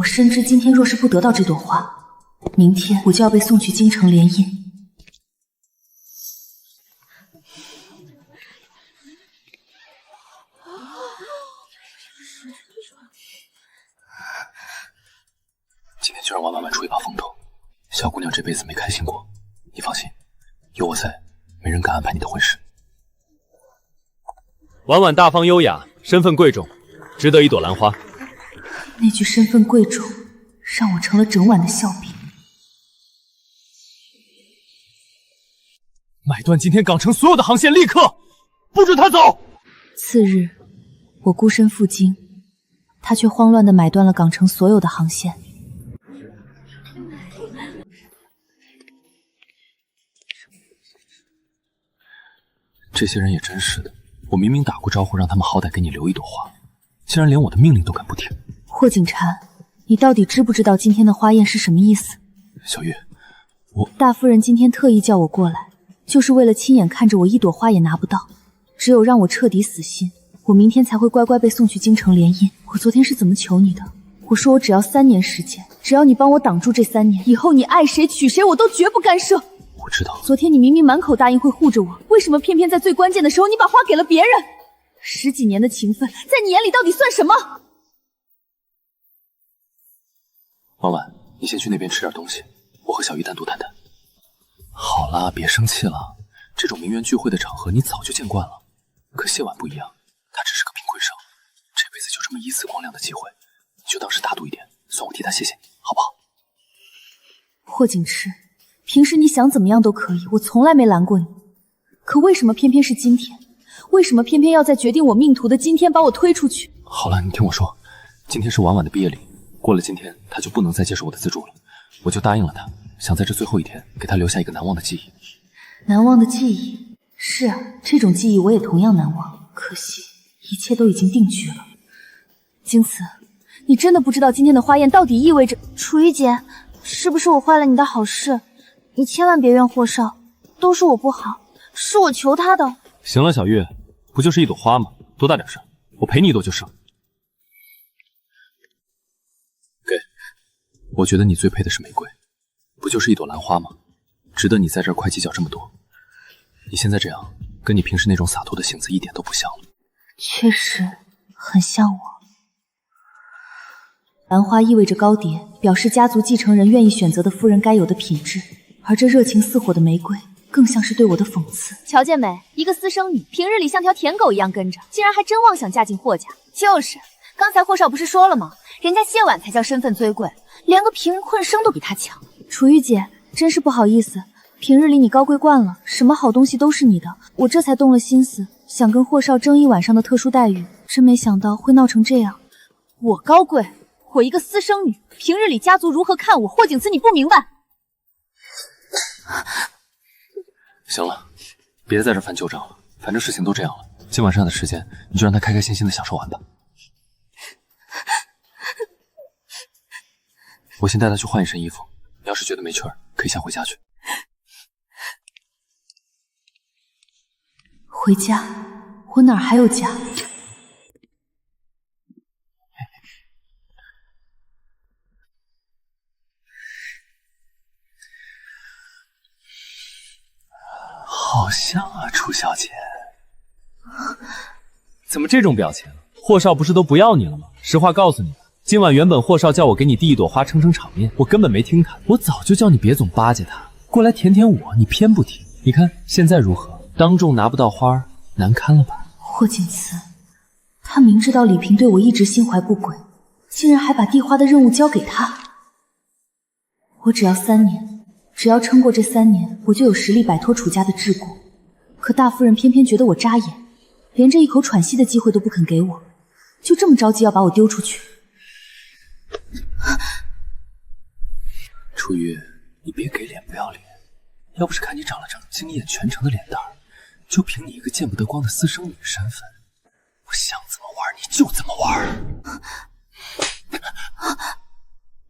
我深知今天若是不得到这朵花，明天我就要被送去京城联姻。今天就让婉婉出一把风头，小姑娘这辈子没开心过，你放心，有我在，没人敢安排你的婚事。婉婉大方优雅，身份贵重，值得一朵兰花。那句身份贵重，让我成了整晚的笑柄。买断今天港城所有的航线，立刻不准他走。次日，我孤身赴京，他却慌乱地买断了港城所有的航线。这些人也真是的，我明明打过招呼，让他们好歹给你留一朵花，竟然连我的命令都敢不听。霍景禅，你到底知不知道今天的花宴是什么意思？小月，大夫人今天特意叫我过来，就是为了亲眼看着我一朵花也拿不到，只有让我彻底死心，我明天才会乖乖被送去京城联姻。我昨天是怎么求你的？我说我只要3年时间，只要你帮我挡住这3年，以后你爱谁娶谁我都绝不干涉。我知道。昨天你明明满口答应会护着我，为什么偏偏在最关键的时候你把花给了别人？10几年的情分，在你眼里到底算什么？婉婉，你先去那边吃点东西，我和小玉单独谈谈。好啦，别生气了，这种名媛聚会的场合你早就见惯了。可谢婉不一样，她只是个贫困生，这辈子就这么1次光亮的机会，你就当是大度一点，算我替她谢谢你，好不好？霍景池，平时你想怎么样都可以，我从来没拦过你，可为什么偏偏是今天？为什么偏偏要在决定我命途的今天把我推出去？好了，你听我说，今天是婉婉的毕业礼，过了今天她就不能再接受我的资助了，我就答应了她，想在这最后一天给她留下一个难忘的记忆。难忘的记忆？是啊，这种记忆我也同样难忘，可惜一切都已经定局了。京慈，你真的不知道今天的花宴到底意味着……楚玉姐，是不是我坏了你的好事？你千万别怨霍少，都是我不好，是我求他的。行了，小月，不就是一朵花吗？多大点事，我陪你一朵就是。给，我觉得你最配的是玫瑰，不就是一朵兰花吗？值得你在这儿快计较这么多。你现在这样，跟你平时那种洒脱的性子一点都不像了。确实很像我。兰花意味着高洁，表示家族继承人愿意选择的夫人该有的品质，而这热情似火的玫瑰更像是对我的讽刺。乔健美，一个私生女，平日里像条舔狗一样跟着，竟然还真妄想嫁进霍家。就是，刚才霍少不是说了吗？人家谢婉才叫身份最贵，连个贫困生都比她强。楚玉姐，真是不好意思，平日里你高贵惯了，什么好东西都是你的，我这才动了心思，想跟霍少争一晚上的特殊待遇，真没想到会闹成这样。我高贵？我一个私生女，平日里家族如何看我，霍景慈你不明白？行了，别在这翻旧账了，反正事情都这样了，今晚上的时间你就让他开开心心的享受完吧。我先带他去换一身衣服，要是觉得没趣儿，可以先回家去。回家？我哪儿还有家？好像啊，楚小姐。怎么这种表情？霍少不是都不要你了吗？实话告诉你，今晚原本霍少叫我给你递一朵花撑撑场面，我根本没听他。我早就叫你别总巴结他，过来舔舔我，你偏不听。你看现在如何？当众拿不到花，难堪了吧？霍景慈，他明知道李萍对我一直心怀不轨，竟然还把递花的任务交给他。我只要3年，只要撑过这3年，我就有实力摆脱楚家的桎梏。可大夫人偏偏觉得我扎眼，连这一口喘息的机会都不肯给我，就这么着急要把我丢出去。楚玉，你别给脸不要脸，要不是看你长了张惊艳全城的脸蛋儿，就凭你一个见不得光的私生女身份，我想怎么玩你就怎么玩。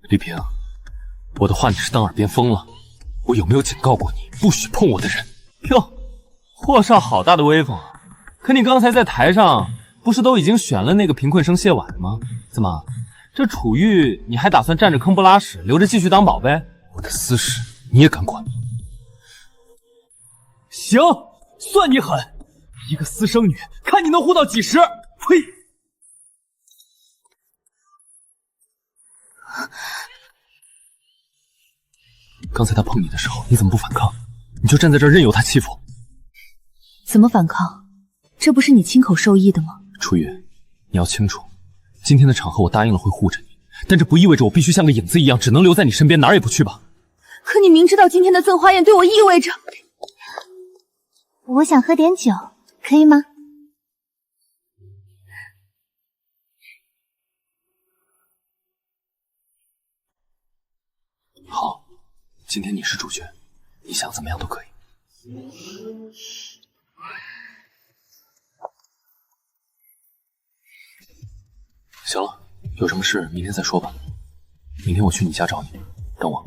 李萍，我的话你是当耳边风了？我有没有警告过你不许碰我的人？哟，霍少好大的威风啊！可你刚才在台上不是都已经选了那个贫困生谢婉了吗？怎么这楚玉，你还打算占着坑不拉屎，留着继续当宝贝？我的私事你也敢管？行，算你狠！一个私生女，看你能活到几时！呸！刚才他碰你的时候，你怎么不反抗？你就站在这儿任由他欺负？怎么反抗？这不是你亲口授意的吗？楚玉，你要清楚，今天的场合我答应了会护着你，但这不意味着我必须像个影子一样，只能留在你身边，哪儿也不去吧？可你明知道今天的赠花宴对我意味着……我想喝点酒，可以吗？好，今天你是主角，你想怎么样都可以。行了，有什么事明天再说吧。明天我去你家找你，等我。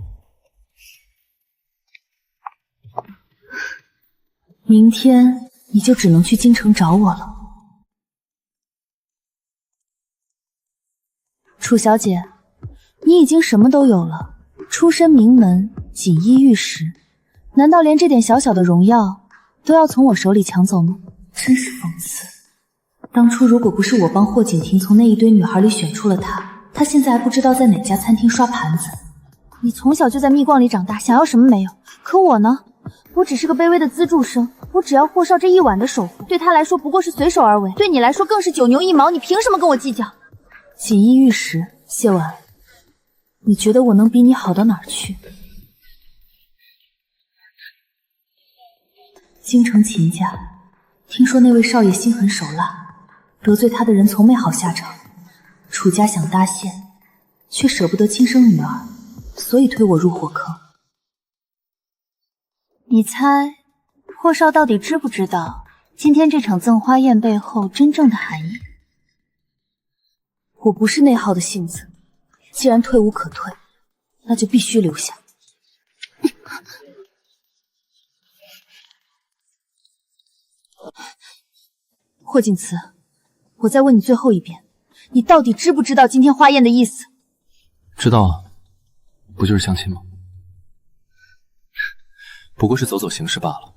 明天你就只能去京城找我了。楚小姐，你已经什么都有了，出身名门，锦衣玉食，难道连这点小小的荣耀都要从我手里抢走吗？真是讽刺。当初如果不是我帮霍景婷从那一堆女孩里选出了她，她现在还不知道在哪家餐厅刷盘子。你从小就在蜜罐里长大，想要什么没有？可我呢？我只是个卑微的资助生，我只要霍少这一晚的守护，对他来说不过是随手而为，对你来说更是九牛一毛，你凭什么跟我计较？锦衣玉食，谢婉，你觉得我能比你好到哪儿去？京城秦家，听说那位少爷心狠手辣，得罪他的人从没好下场。楚家想搭线，却舍不得亲生女儿，所以推我入火坑。你猜霍少到底知不知道今天这场赠花宴背后真正的含义？我不是内耗的性子，既然退无可退，那就必须留下。霍景慈，我再问你最后一遍，你到底知不知道今天花宴的意思？知道啊，不就是相亲吗？不过是走走形式罢了，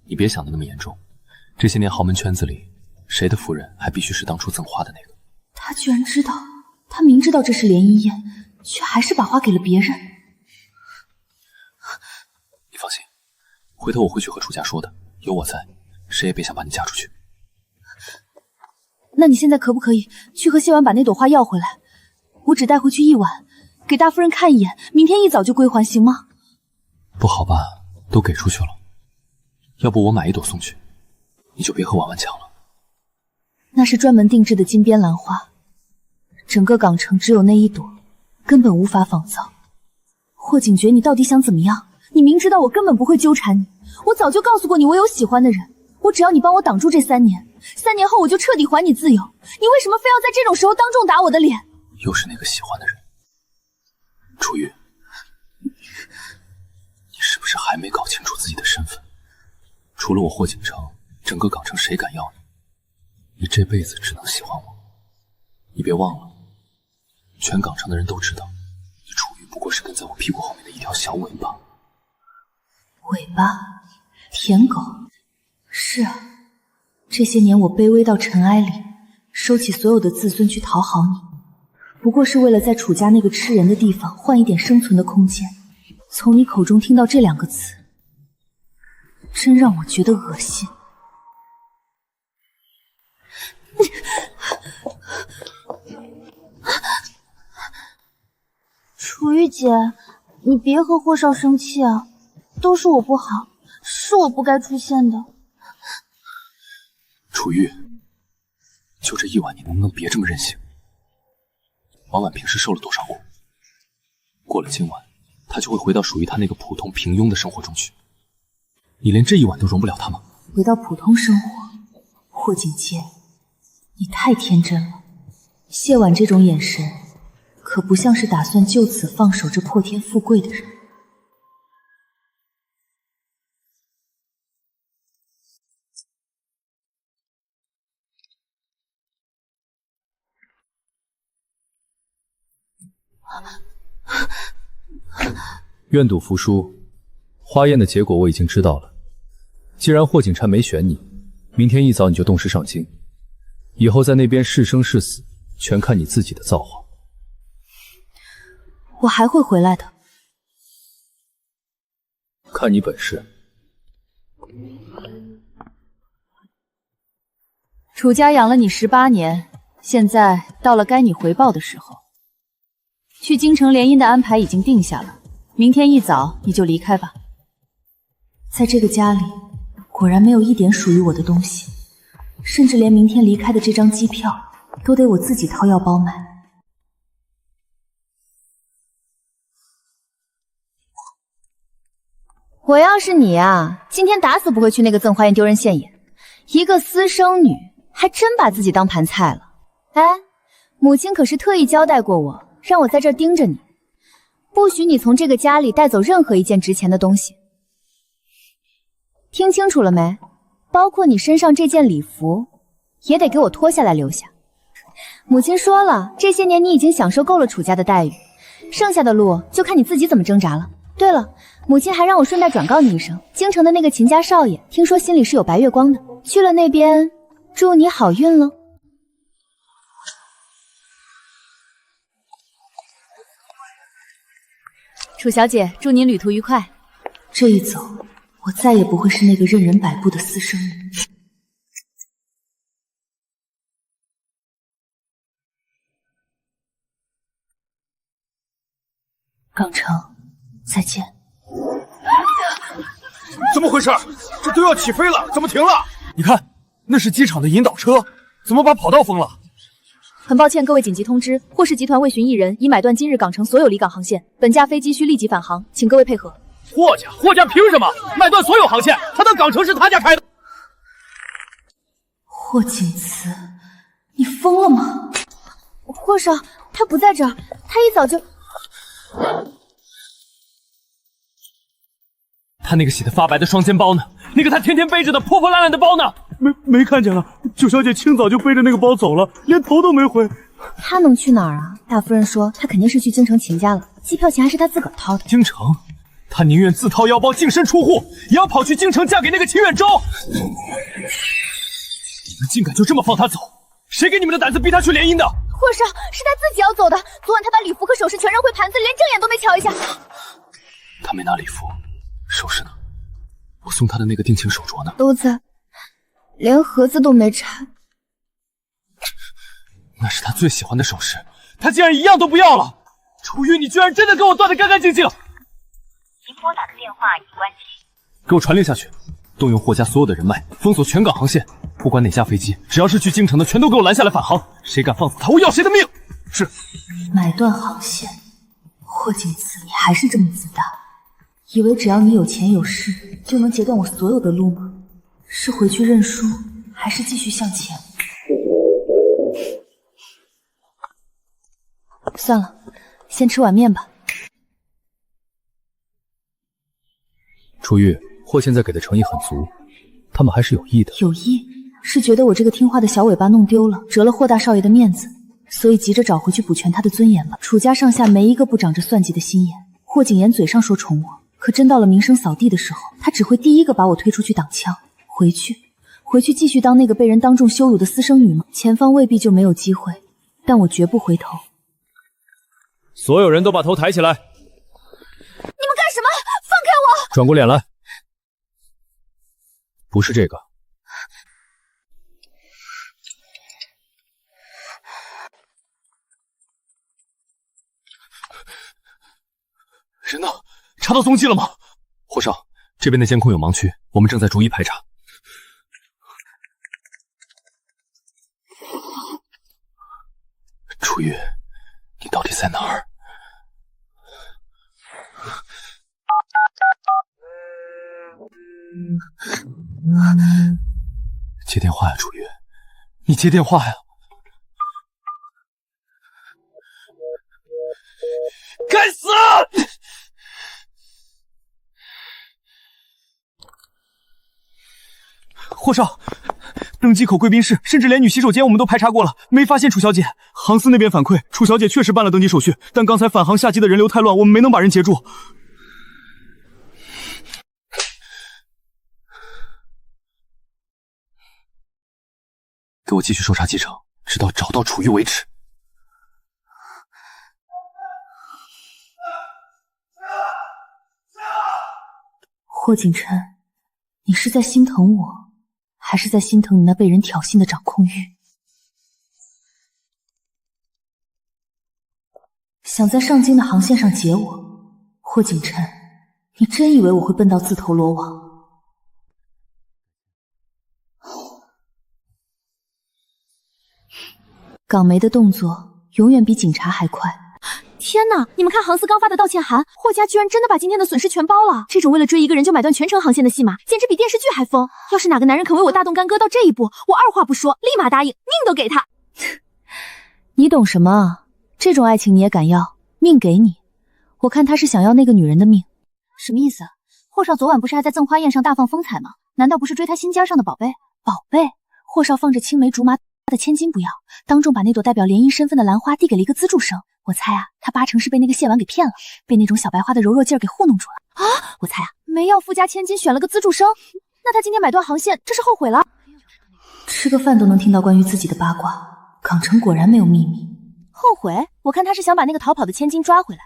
你别想的那么严重。这些年豪门圈子里，谁的夫人还必须是当初赠花的那个？他居然知道，他明知道这是联谊宴，却还是把花给了别人。你放心，回头我会去和楚家说的，有我在，谁也别想把你嫁出去。那你现在可不可以去和谢婉把那朵花要回来？我只带回去一晚，给大夫人看一眼，明天一早就归还，行吗？不好吧，都给出去了。要不我买一朵送去，你就别和婉婉抢了。那是专门定制的金边兰花，整个港城只有那一朵，根本无法仿造。霍景觉，你到底想怎么样？你明知道我根本不会纠缠你，我早就告诉过你我有喜欢的人，我只要你帮我挡住这3年，3年后我就彻底还你自由。你为什么非要在这种时候当众打我的脸？又是那个喜欢的人，楚玉，你是不是还没搞清楚自己的身份？除了我霍景城，整个港城谁敢要你？你这辈子只能喜欢我。你别忘了，全港城的人都知道，你楚玉不过是跟在我屁股后面的一条小尾巴。尾巴？舔狗？是啊，这些年我卑微到尘埃里，收起所有的自尊去讨好你，不过是为了在楚家那个吃人的地方换一点生存的空间。从你口中听到这2个词，真让我觉得恶心。楚玉姐，你别和霍少生气啊，都是我不好，是我不该出现的。楚玉，就这一晚，你能不能别这么任性？婉婉平时受了多少苦，过了今晚，她就会回到属于她那个普通平庸的生活中去。你连这一晚都容不了她吗？回到普通生活，霍景杰，你太天真了。谢婉这种眼神，可不像是打算就此放手这破天富贵的人。愿赌服输，花宴的结果我已经知道了。既然霍景琛没选你，明天一早你就动师上京，以后在那边是生是死，全看你自己的造化。我还会回来的，看你本事。楚家养了你18年，现在到了该你回报的时候。去京城联姻的安排已经定下了，明天一早你就离开吧。在这个家里，果然没有一点属于我的东西，甚至连明天离开的这张机票都得我自己掏腰包买。我要是你啊，今天打死不会去那个赠花宴丢人现眼。一个私生女，还真把自己当盘菜了。哎，母亲可是特意交代过我，让我在这儿盯着你，不许你从这个家里带走任何一件值钱的东西。听清楚了没？包括你身上这件礼服，也得给我脱下来留下。母亲说了，这些年你已经享受够了楚家的待遇，剩下的路就看你自己怎么挣扎了。对了，母亲还让我顺带转告你一声，京城的那个秦家少爷，听说心里是有白月光的，去了那边，祝你好运喽。楚小姐，祝您旅途愉快。这一走，我再也不会是那个任人摆布的私生女。港城，再见。怎么回事？这都要起飞了，怎么停了？你看，那是机场的引导车，怎么把跑道封了？很抱歉，各位紧急通知，霍氏集团为寻一人，已买断今日港城所有离港航线，本架飞机需立即返航，请各位配合。霍家凭什么买断所有航线？他当港城是他家开的？霍景慈，你疯了吗？霍少，他不在这儿，他一早就……他那个洗得发白的双肩包呢？那个他天天背着的破破烂烂的包呢？没看见了，九小姐清早就背着那个包走了，连头都没回。他能去哪儿啊？大夫人说他肯定是去京城秦家了，机票钱还是他自个儿掏的。京城，他宁愿自掏腰包净身出户，也要跑去京城嫁给那个秦远洲。你们竟敢就这么放他走？谁给你们的胆子逼他去联姻的？霍少，是他自己要走的。昨晚他把礼服和首饰全扔回盘子，连正眼都没瞧一下。他没拿礼服，首饰呢？我送他的那个定情手镯呢？都在，连盒子都没拆。那是他最喜欢的首饰，他竟然一样都不要了！楚玉，你居然真的跟我断得干干净净！您拨打的电话已关机。给我传令下去，动用霍家所有的人脉，封锁全港航线，不管哪架飞机，只要是去京城的，全都给我拦下来返航。谁敢放肆他，我要谁的命！是。买断航线，霍景慈，你还是这么自大，以为只要你有钱有势，就能截断我所有的路吗？是回去认输，还是继续向前？算了，先吃碗面吧。楚玉，霍现在给的诚意很足，他们还是有意的。有意是觉得我这个听话的小尾巴弄丢了，折了霍大少爷的面子，所以急着找回去补全他的尊严吧。楚家上下没一个不长着算计的心眼。霍景言嘴上说宠我，可真到了名声扫地的时候，他只会第一个把我推出去挡枪。回去继续当那个被人当众羞辱的私生女吗？前方未必就没有机会，但我绝不回头。所有人都把头抬起来！你们干什么？放开我！转过脸来。不是这个。人呢？查到踪迹了吗？霍少，这边的监控有盲区，我们正在逐一排查。楚玉，你到底在哪儿？接电话呀，楚玉，你接电话呀！该死！霍少，登机口、贵宾室，甚至连女洗手间我们都排查过了，没发现楚小姐。航司那边反馈，楚小姐确实办了登机手续，但刚才返航下机的人流太乱，我们没能把人截住。给我继续搜查机场，直到找到楚玉为止。霍景琛，你是在心疼我，还是在心疼你那被人挑衅的掌控欲？想在上京的航线上劫我，霍景琛，你真以为我会笨到自投罗网？港媒的动作永远比警察还快。天哪！你们看航司刚发的道歉函，霍家居然真的把今天的损失全包了。这种为了追一个人就买断全程航线的戏码，简直比电视剧还疯。要是哪个男人肯为我大动干戈到这一步，我二话不说，立马答应，命都给他。你懂什么啊？这种爱情你也敢要？命给你，我看他是想要那个女人的命。什么意思？霍少昨晚不是还在赠花宴上大放风采吗？难道不是追他心尖上的宝贝？宝贝？霍少放着青梅竹马的千金不要，当众把那朵代表联姻身份的兰花递给了一个资助生。我猜啊，他八成是被那个谢婉给骗了，被那种小白花的柔弱劲儿给糊弄住了啊！我猜啊，没要富家千金，选了个资助生，那他今天买断航线，这是后悔了？吃个饭都能听到关于自己的八卦，港城果然没有秘密。后悔？我看他是想把那个逃跑的千金抓回来，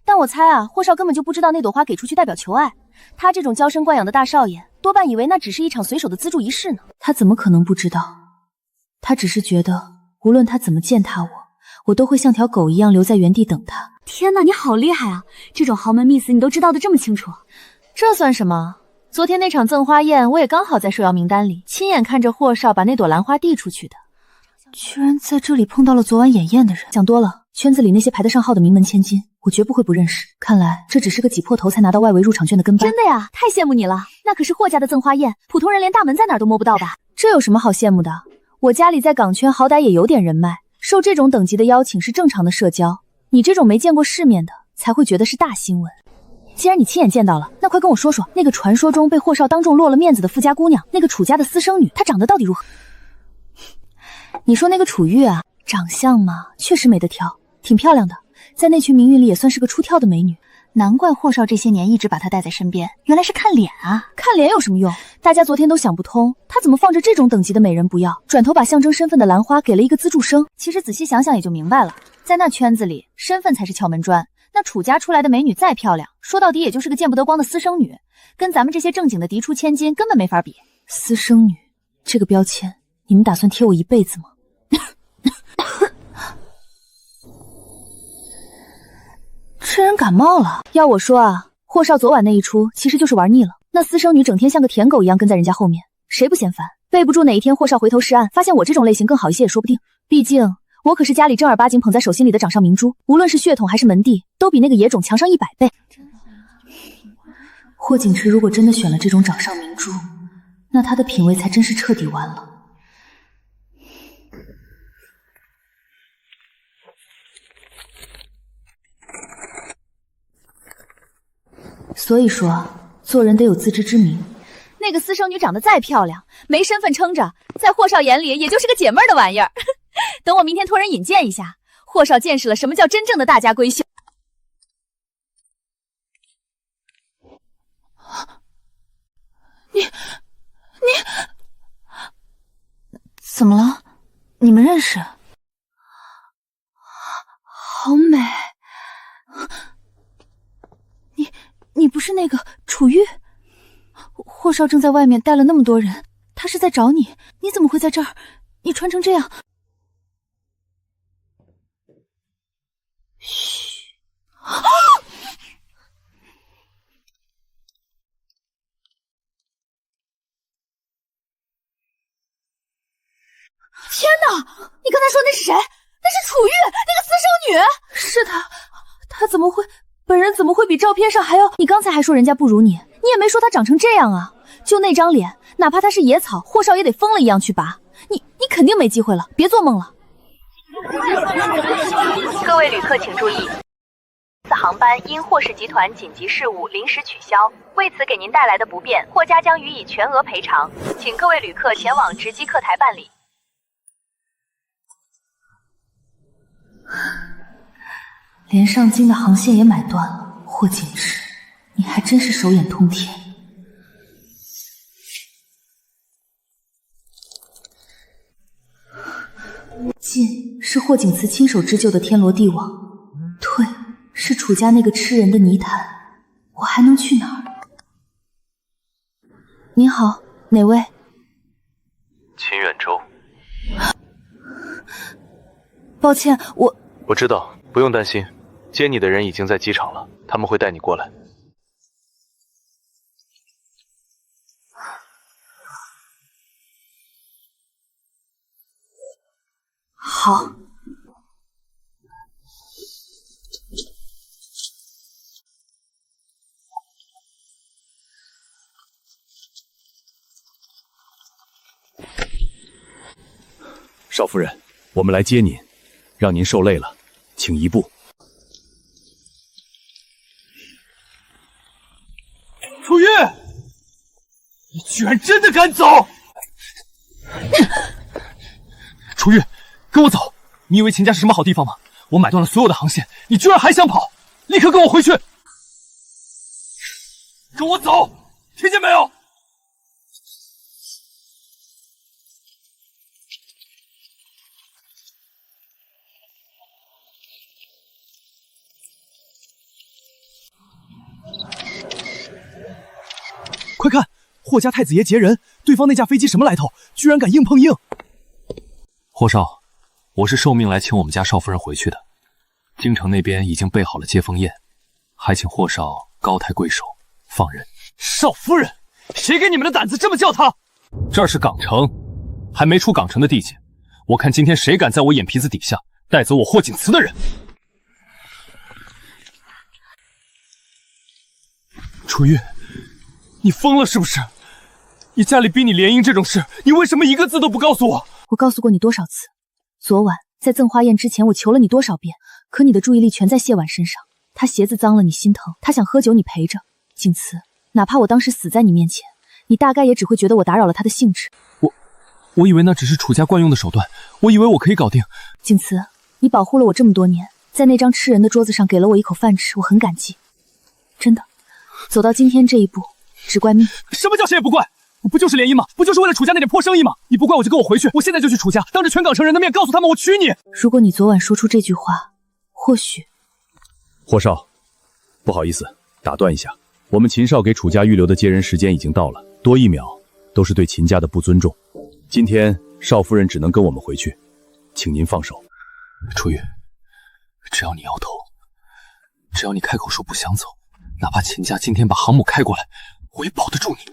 但我猜啊，霍少根本就不知道那朵花给出去代表求爱，他这种娇生惯养的大少爷，多半以为那只是一场随手的资助仪式呢。他怎么可能不知道？他只是觉得，无论他怎么践踏我，我都会像条狗一样留在原地等他。天哪，你好厉害啊！这种豪门秘死你都知道的这么清楚。这算什么？昨天那场赠花宴，我也刚好在受邀名单里，亲眼看着霍少把那朵兰花递出去的。居然在这里碰到了昨晚演宴的人。想多了，圈子里那些排得上号的名门千金，我绝不会不认识。看来这只是个挤破头才拿到外围入场券的跟班。真的呀，太羡慕你了。那可是霍家的赠花宴，普通人连大门在哪儿都摸不到吧？这有什么好羡慕的？我家里在港圈好歹也有点人脉，受这种等级的邀请是正常的社交。你这种没见过世面的，才会觉得是大新闻。既然你亲眼见到了，那快跟我说说，那个传说中被霍少当众落了面子的富家姑娘，那个楚家的私生女，她长得到底如何？你说那个楚玉啊，长相嘛，确实没得挑，挺漂亮的，在那群名媛里也算是个出挑的美女。难怪霍少这些年一直把她带在身边，原来是看脸啊！看脸有什么用？大家昨天都想不通，他怎么放着这种等级的美人不要，转头把象征身份的兰花给了一个资助生。其实仔细想想也就明白了，在那圈子里，身份才是敲门砖。那楚家出来的美女再漂亮，说到底也就是个见不得光的私生女，跟咱们这些正经的嫡出千金根本没法比。私生女这个标签，你们打算贴我一辈子吗？这人感冒了。要我说啊，霍少昨晚那一出其实就是玩腻了。那私生女整天像个舔狗一样跟在人家后面，谁不嫌烦？背不住哪一天霍少回头是岸，发现我这种类型更好一些也说不定。毕竟我可是家里正儿八经捧在手心里的掌上明珠，无论是血统还是门第，都比那个野种强上100倍。霍景池如果真的选了这种掌上明珠，那他的品味才真是彻底完了。所以说，做人得有自知之明。那个私生女长得再漂亮，没身份撑着，在霍少眼里也就是个解闷的玩意儿。等我明天托人引荐一下，霍少见识了什么叫真正的大家闺秀。你怎么了？你们认识？好美。你不是那个楚玉？霍少正在外面带了那么多人，他是在找你，你怎么会在这儿？你穿成这样。嘘。天哪！你刚才说那是谁？那是楚玉，那个私生女。是他怎么会？本人怎么会比照片上还要？你刚才还说人家不如你，你也没说他长成这样啊！就那张脸，哪怕他是野草，霍少也得疯了一样去拔。你肯定没机会了，别做梦了。各位旅客请注意，次航班因霍氏集团紧急事务临时取消，为此给您带来的不便，霍家将予以全额赔偿，请各位旅客前往值机客台办理。连上京的航线也买断了，霍景之，你还真是手眼通天。进是霍景慈亲手织就的天罗地网，退是楚家那个吃人的泥潭，我还能去哪儿？您好，哪位？秦远洲。抱歉，我知道，不用担心，接你的人已经在机场了，他们会带你过来。好。少夫人，我们来接您，让您受累了，请移步。楚玉，你居然真的敢走！楚玉，跟我走！你以为秦家是什么好地方吗？我买断了所有的航线，你居然还想跑！立刻跟我回去！跟我走，听见没有？快看，霍家太子爷劫人，对方那架飞机什么来头？居然敢硬碰硬！霍少，我是受命来请我们家少夫人回去的。京城那边已经备好了接风宴，还请霍少高抬贵手，放人。少夫人，谁给你们的胆子这么叫他？这儿是港城，还没出港城的地界。我看今天谁敢在我眼皮子底下带走我霍景慈的人！楚玉，你疯了是不是？你家里逼你联姻这种事，你为什么一个字都不告诉我？我告诉过你多少次？昨晚在赠花宴之前，我求了你多少遍，可你的注意力全在谢婉身上。她鞋子脏了你心疼，她想喝酒你陪着。景慈，哪怕我当时死在你面前，你大概也只会觉得我打扰了她的兴致。我以为那只是楚家惯用的手段，我以为我可以搞定。景慈，你保护了我这么多年，在那张吃人的桌子上给了我一口饭吃，我很感激。真的，走到今天这一步，只怪命。什么叫谁也不怪？我不就是联姻吗？不就是为了楚家那点破生意吗？你不怪我就跟我回去，我现在就去楚家，当着全港城人的面告诉他们我娶你。如果你昨晚说出这句话，或许……霍少，不好意思，打断一下，我们秦少给楚家预留的接人时间已经到了，多1秒都是对秦家的不尊重。今天少夫人只能跟我们回去，请您放手。楚玉，只要你摇头，只要你开口说不想走，哪怕秦家今天把航母开过来，我也保得住你。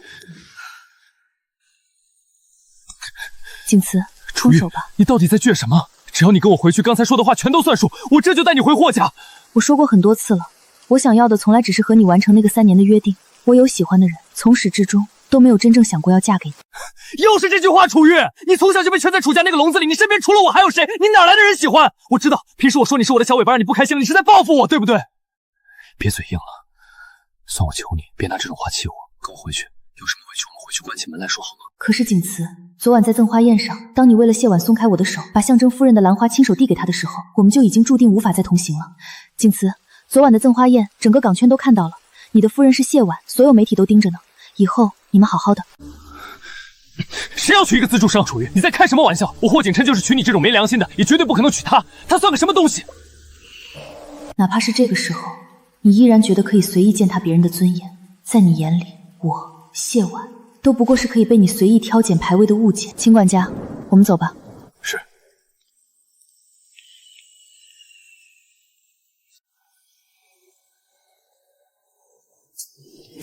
景慈，松手吧。你到底在倔什么？只要你跟我回去，刚才说的话全都算数，我这就带你回霍家。我说过很多次了，我想要的从来只是和你完成那个3年的约定。我有喜欢的人，从始至终都没有真正想过要嫁给你。又是这句话，楚玉，你从小就被圈在楚家那个笼子里，你身边除了我还有谁？你哪来的人喜欢？我知道，平时我说你是我的小尾巴，让你不开心了，你是在报复我，对不对？别嘴硬了，算我求你，别拿这种话气我，跟我回去。有什么回去我们回去关起门来说好吗？可是景慈，昨晚在赠花宴上，当你为了谢婉松开我的手，把象征夫人的兰花亲手递给她的时候，我们就已经注定无法再同行了。景慈，昨晚的赠花宴，整个港圈都看到了，你的夫人是谢婉，所有媒体都盯着呢。以后你们好好的。谁要娶一个自助生？楚玉，你在开什么玩笑？我霍景琛就是娶你这种没良心的，也绝对不可能娶她。她算个什么东西？哪怕是这个时候，你依然觉得可以随意践踏别人的尊严，在你眼里，我谢婉都不过是可以被你随意挑拣排位的物件。秦管家，我们走吧。是。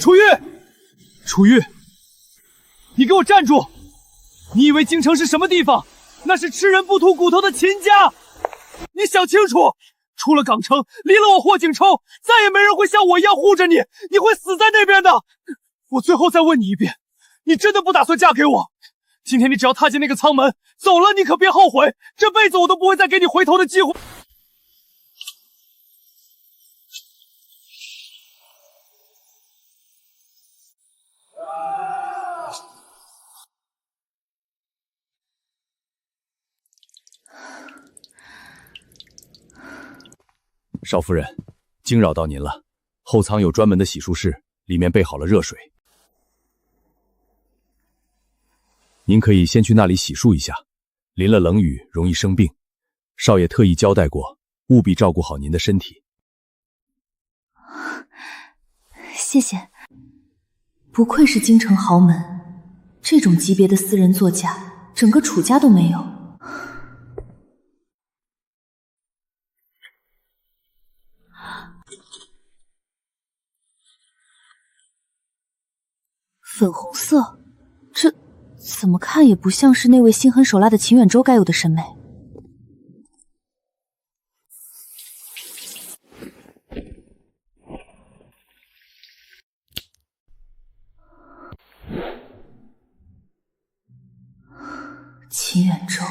楚玉，楚玉，你给我站住！你以为京城是什么地方？那是吃人不吐骨头的秦家！你想清楚，出了港城，离了我霍景冲，再也没人会像我一样护着你，你会死在那边的。我最后再问你一遍，你真的不打算嫁给我？今天你只要踏进那个舱门，走了你可别后悔，这辈子我都不会再给你回头的机会。少夫人，惊扰到您了。后舱有专门的洗漱室，里面备好了热水，您可以先去那里洗漱一下。淋了冷雨容易生病，少爷特意交代过，务必照顾好您的身体。谢谢。不愧是京城豪门，这种级别的私人座驾，整个楚家都没有。粉红色，这怎么看也不像是那位心狠手辣的秦远舟该有的审美。秦远舟，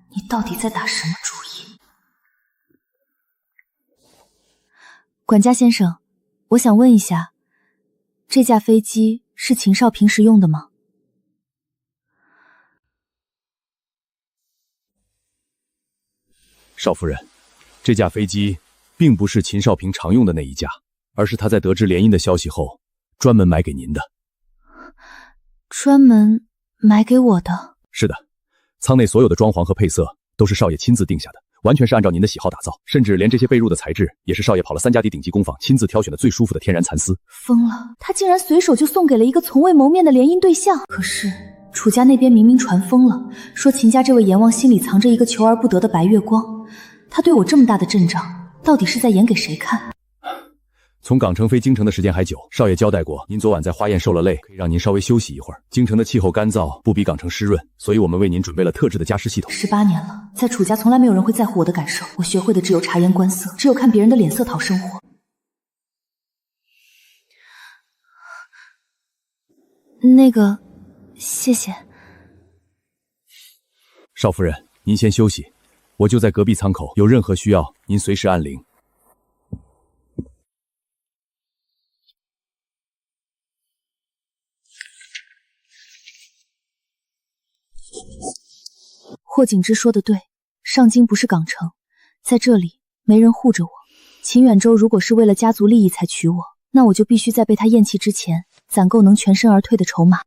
你到底在打什么主意？管家先生，我想问一下，这架飞机是秦少平时用的吗？少夫人，这架飞机并不是秦少平常用的那一架，而是他在得知联姻的消息后，专门买给您的。专门买给我的？是的，舱内所有的装潢和配色都是少爷亲自定下的，完全是按照您的喜好打造，甚至连这些被褥的材质也是少爷跑了3家顶级工坊亲自挑选的最舒服的天然蚕丝。疯了，他竟然随手就送给了一个从未谋面的联姻对象。可是楚家那边明明传疯了，说秦家这位阎王心里藏着一个求而不得的白月光，他对我这么大的阵仗，到底是在演给谁看？从港城飞京城的时间还久，少爷交代过，您昨晚在花宴受了累，可以让您稍微休息一会儿。京城的气候干燥，不比港城湿润，所以我们为您准备了特制的加湿系统。18年了，在楚家从来没有人会在乎我的感受，我学会的只有察言观色，只有看别人的脸色讨生活。那个，谢谢。少夫人，您先休息，我就在隔壁舱口，有任何需要，您随时按铃。霍景之说的对，上京不是港城，在这里没人护着我。秦远舟如果是为了家族利益才娶我，那我就必须在被他厌弃之前，攒够能全身而退的筹码。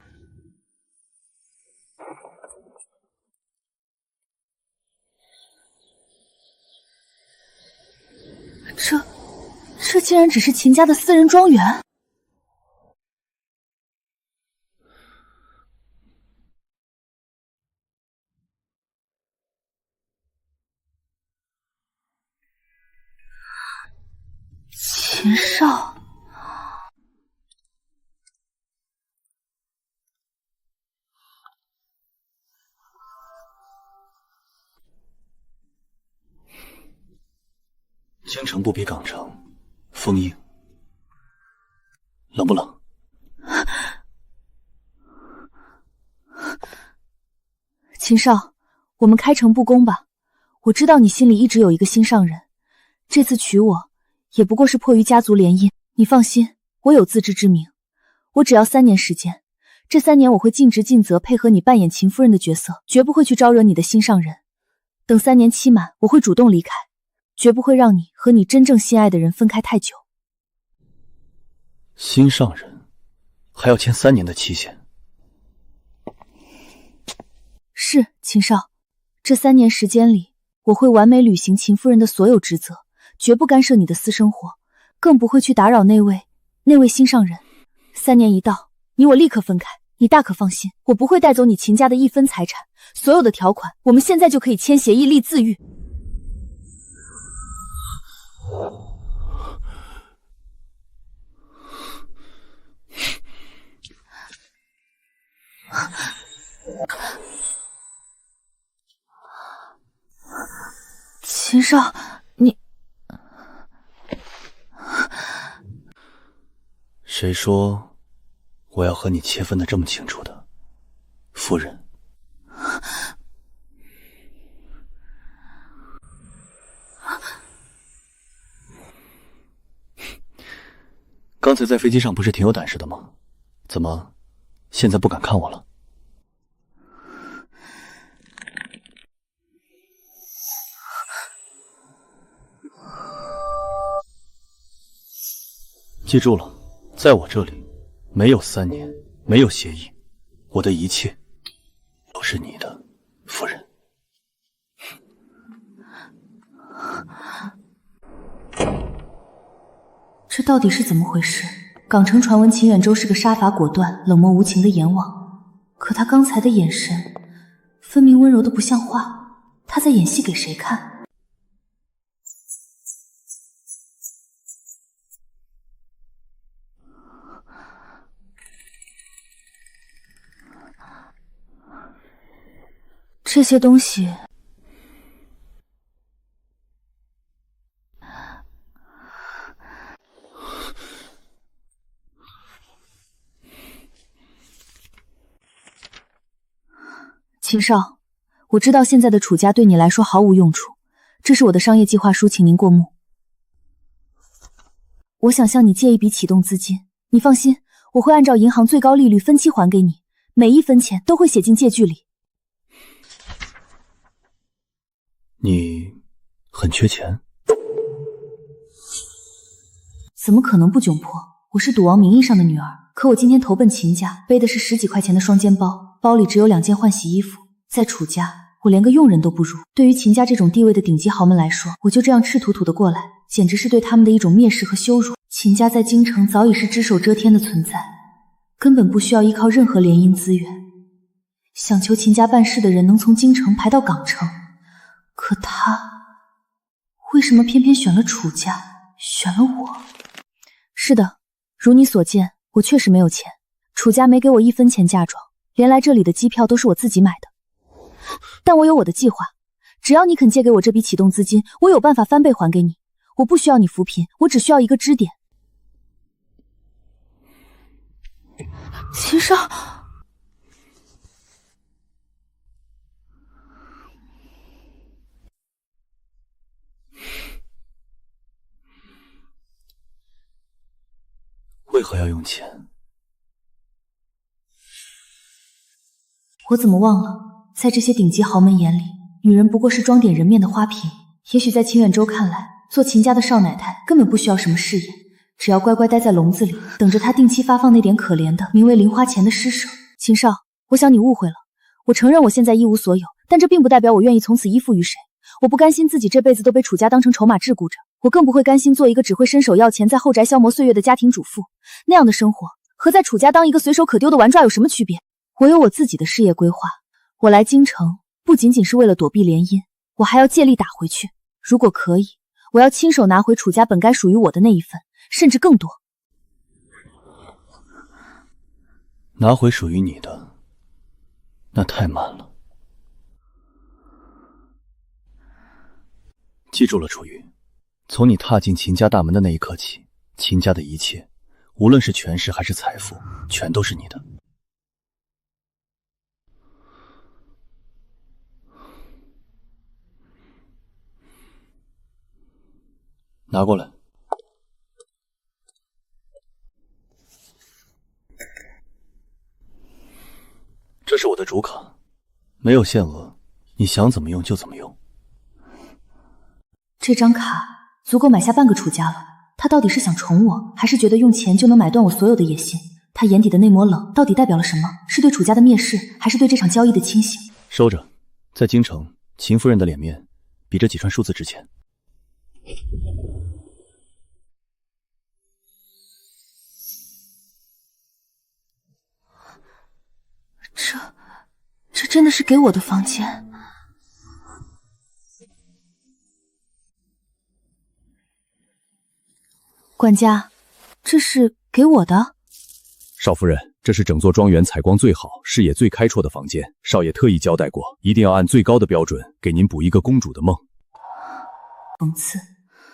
这竟然只是秦家的私人庄园。秦少，京城不比港城风硬，冷不冷？秦少，我们开诚布公吧。我知道你心里一直有一个心上人，这次娶我也不过是迫于家族联姻。你放心，我有自知之明，我只要3年时间，这3年我会尽职尽责配合你扮演秦夫人的角色，绝不会去招惹你的心上人。等3年期满，我会主动离开，绝不会让你和你真正心爱的人分开太久。心上人还要签3年的期限？是，秦少，这3年时间里，我会完美履行秦夫人的所有职责，绝不干涉你的私生活，更不会去打扰那位心上人。3年一到，你我立刻分开，你大可放心，我不会带走你秦家的1分财产，所有的条款我们现在就可以签协议立自愈。秦少，你谁说我要和你切分的这么清楚的，夫人？刚才在飞机上不是挺有胆识的吗？怎么现在不敢看我了？记住了，在我这里，没有3年，没有协议，我的一切都是你的，夫人。这到底是怎么回事？港城传闻秦远舟是个杀伐果断、冷漠无情的阎王，可他刚才的眼神，分明温柔的不像话。他在演戏给谁看？这些东西，秦少，我知道现在的楚家对你来说毫无用处，这是我的商业计划书，请您过目。我想向你借一笔启动资金，你放心，我会按照银行最高利率分期还给你，每一分钱都会写进借据里。你很缺钱？怎么可能不窘迫？我是赌王名义上的女儿，可我今天投奔秦家，背的是10几块钱的双肩包，包里只有2件换洗衣服。在楚家，我连个佣人都不如。对于秦家这种地位的顶级豪门来说，我就这样赤土土的过来，简直是对他们的一种蔑视和羞辱。秦家在京城早已是只手遮天的存在，根本不需要依靠任何联姻资源。想求秦家办事的人能从京城排到港城，可他为什么偏偏选了楚家，选了我？是的，如你所见，我确实没有钱，楚家没给我1分钱嫁妆，连来这里的机票都是我自己买的。但我有我的计划，只要你肯借给我这笔启动资金，我有办法翻倍还给你。我不需要你扶贫，我只需要一个支点。秦少，为何要用钱？我怎么忘了，在这些顶级豪门眼里，女人不过是装点人面的花瓶。也许在秦远舟看来，做秦家的少奶奶根本不需要什么事业，只要乖乖待在笼子里，等着他定期发放那点可怜的名为零花钱的施舍。秦少，我想你误会了，我承认我现在一无所有，但这并不代表我愿意从此依附于谁。我不甘心自己这辈子都被楚家当成筹码桎梏着，我更不会甘心做一个只会伸手要钱，在后宅消磨岁月的家庭主妇。那样的生活和在楚家当一个随手可丢的玩抓有什么区别？我有我自己的事业规划，我来京城不仅仅是为了躲避联姻，我还要借力打回去。如果可以，我要亲手拿回楚家本该属于我的那一份，甚至更多。拿回属于你的，那太慢了。记住了，楚玉，从你踏进秦家大门的那一刻起，秦家的一切，无论是权势还是财富，全都是你的。拿过来。这是我的主卡，没有限额，你想怎么用就怎么用。这张卡足够买下半个楚家了。他到底是想宠我，还是觉得用钱就能买断我所有的野心？他眼底的那抹冷到底代表了什么？是对楚家的蔑视，还是对这场交易的清醒？收着，在京城，秦夫人的脸面比这几串数字值钱。这真的是给我的房间？管家，这是给我的？少夫人，这是整座庄园采光最好、视野最开阔的房间，少爷特意交代过，一定要按最高的标准给您补一个公主的梦。讽刺，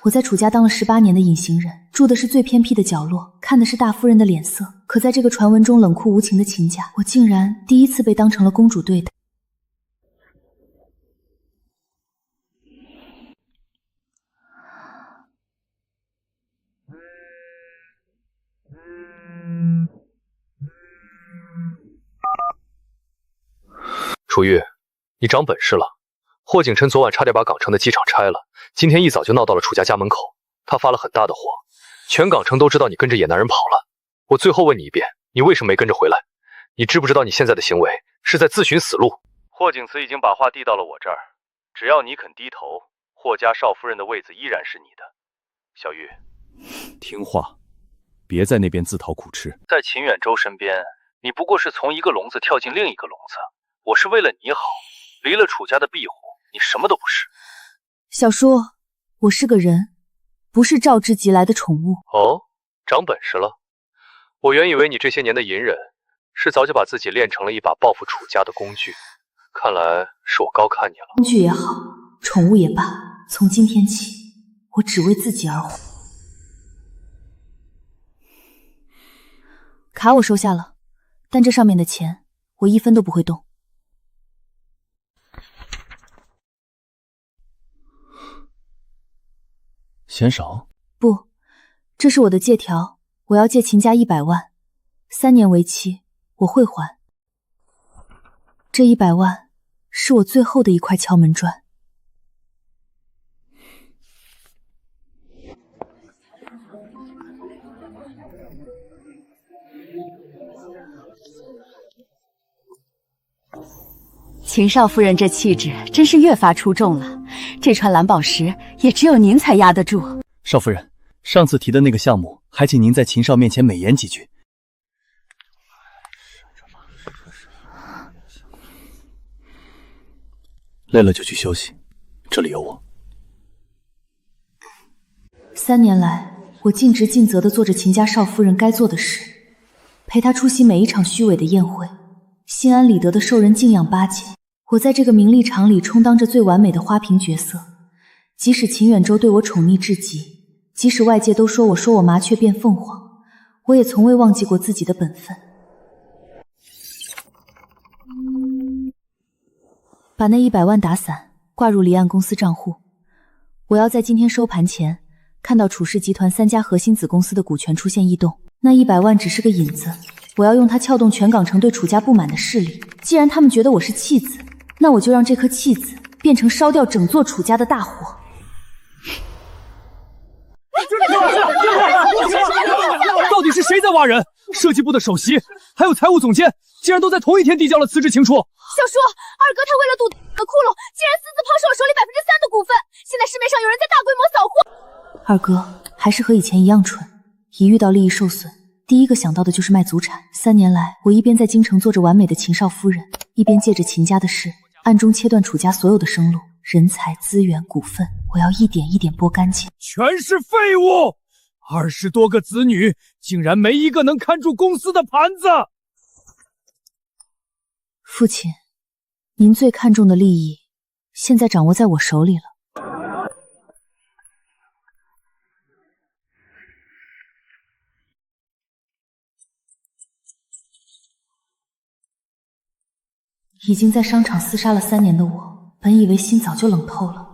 我在楚家当了18年的隐形人，住的是最偏僻的角落，看的是大夫人的脸色。可在这个传闻中冷酷无情的秦家，我竟然第一次被当成了公主对待。楚玉，你长本事了。霍景琛昨晚差点把港城的机场拆了，今天一早就闹到了楚家家门口。他发了很大的火，全港城都知道你跟着野男人跑了。我最后问你一遍，你为什么没跟着回来？你知不知道你现在的行为是在自寻死路？霍景慈已经把话递到了我这儿，只要你肯低头，霍家少夫人的位子依然是你的。小玉，听话，别在那边自讨苦吃。在秦远洲身边，你不过是从一个笼子跳进另一个笼子。我是为了你好，离了楚家的庇护，你什么都不是。小叔，我是个人，不是召之即来的宠物。哦，长本事了。我原以为你这些年的隐忍，是早就把自己练成了一把报复楚家的工具。看来是我高看你了。工具也好，宠物也罢，从今天起，我只为自己而活。卡我收下了，但这上面的钱，我1分都不会动。嫌少？不，这是我的借条，我要借秦家100万，3年为期，我会还。这100万是我最后的一块敲门砖。秦少夫人这气质真是越发出众了，这串蓝宝石也只有您才压得住。少夫人，上次提的那个项目，还请您在秦少面前美言几句。累了就去休息，这里有我。3年来，我尽职尽责地做着秦家少夫人该做的事，陪她出席每一场虚伪的宴会，心安理得地受人敬仰巴结。我在这个名利场里充当着最完美的花瓶角色，即使秦远洲对我宠溺至极，即使外界都说我麻雀变凤凰，我也从未忘记过自己的本分。把那100万打散，挂入离岸公司账户。我要在今天收盘前看到楚氏集团3家核心子公司的股权出现异动。那100万只是个引子，我要用它撬动全港城对楚家不满的势力。既然他们觉得我是弃子，那我就让这颗弃子变成烧掉整座楚家的大火。到底是谁在挖人？设计部的首席还有财务总监竟然都在同一天递交了辞职请出。小叔，二哥他为了堵的窟窿，竟然私自抛售我手里3%的股份，现在市面上有人在大规模扫货。二哥还是和以前一样蠢，一遇到利益受损，第一个想到的就是卖祖产。3年来，我一边在京城做着完美的秦少夫人，一边借着秦家的事，暗中切断楚家所有的生路、人才、资源、股份，我要一点一点剥干净。全是废物！20多个子女，竟然没一个能看住公司的盘子。父亲，您最看重的利益，现在掌握在我手里了。已经在商场厮杀了3年的我，本以为心早就冷透了，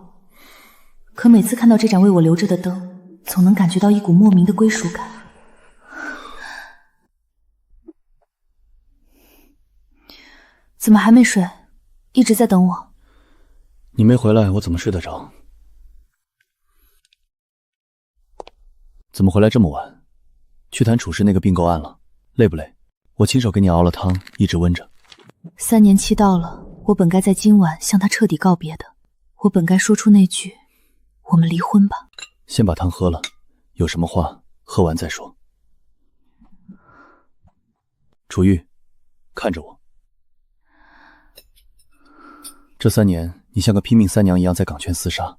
可每次看到这盏为我留着的灯，总能感觉到一股莫名的归属感。怎么还没睡？一直在等我。你没回来，我怎么睡得着？怎么回来这么晚？去谈楚氏那个并购案了，累不累？我亲手给你熬了汤，一直温着。3年期到了，我本该在今晚向他彻底告别的。我本该说出那句“我们离婚吧”。先把汤喝了，有什么话喝完再说。楚玉，看着我。这3年，你像个拼命三娘一样在港圈厮杀，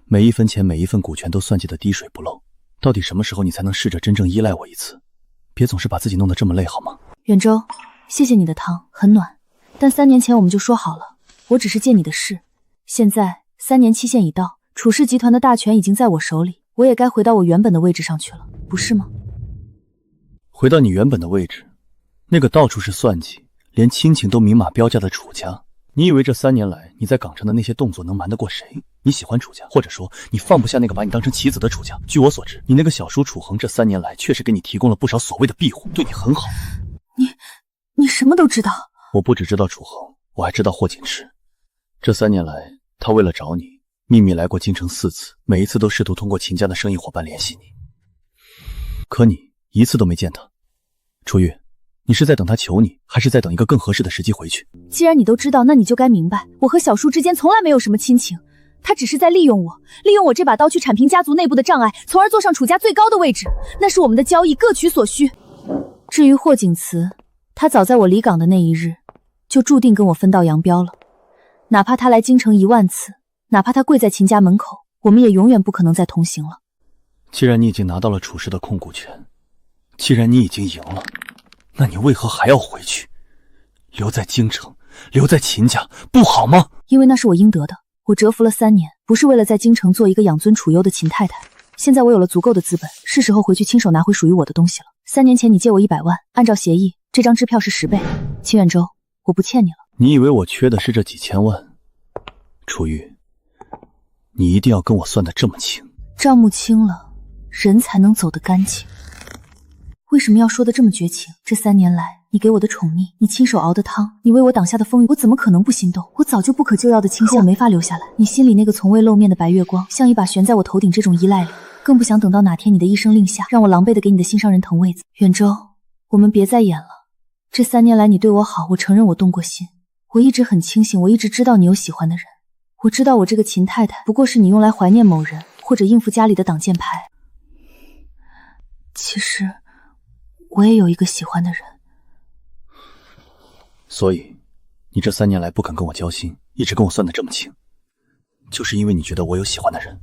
每一分钱、每一份股权都算计得滴水不漏。到底什么时候你才能试着真正依赖我一次？别总是把自己弄得这么累，好吗？远洲，谢谢你的汤，很暖。但3年前我们就说好了，我只是借你的事。现在3年期限已到，楚氏集团的大权已经在我手里，我也该回到我原本的位置上去了，不是吗？回到你原本的位置，那个到处是算计，连亲情都明码标价的楚家，你以为这3年来你在港城的那些动作能瞒得过谁？你喜欢楚家，或者说你放不下那个把你当成棋子的楚家。据我所知，你那个小叔楚恒这3年来确实给你提供了不少所谓的庇护，对你很好。你什么都知道？我不只知道楚恒，我还知道霍锦池。这3年来，他为了找你，秘密来过京城4次，每一次都试图通过秦家的生意伙伴联系你。可你一次都没见他。楚玉，你是在等他求你，还是在等一个更合适的时机回去？既然你都知道，那你就该明白，我和小叔之间从来没有什么亲情，他只是在利用我，利用我这把刀去铲平家族内部的障碍，从而坐上楚家最高的位置。那是我们的交易，各取所需。至于霍景慈，他早在我离港的那一日，就注定跟我分道扬镳了。哪怕他来京城1万次，哪怕他跪在秦家门口，我们也永远不可能再同行了。既然你已经拿到了楚氏的控股权，既然你已经赢了，那你为何还要回去？留在京城，留在秦家，不好吗？因为那是我应得的。我蛰伏了3年，不是为了在京城做一个养尊处优的秦太太。现在我有了足够的资本，是时候回去亲手拿回属于我的东西了。3年前你借我100万，按照协议，这张支票是10倍。秦远舟，我不欠你了。你以为我缺的是这几千万？楚玉，你一定要跟我算得这么清。账目清了，人才能走得干净。为什么要说的这么绝情？这3年来，你给我的宠溺，你亲手熬的汤，你为我挡下的风雨，我怎么可能不心动？我早就不可救药的倾向，我没法留下来。你心里那个从未露面的白月光，像一把悬在我头顶这种依赖里，更不想等到哪天你的一声令下，让我狼狈的给你的心上人腾位子。远舟，我们别再演了。这3年来你对我好，我承认我动过心。我一直很清醒，我一直知道你有喜欢的人。我知道我这个秦太太不过是你用来怀念某人，或者应付家里的挡箭牌。其实我也有一个喜欢的人。所以你这3年来不肯跟我交心，一直跟我算得这么清，就是因为你觉得我有喜欢的人。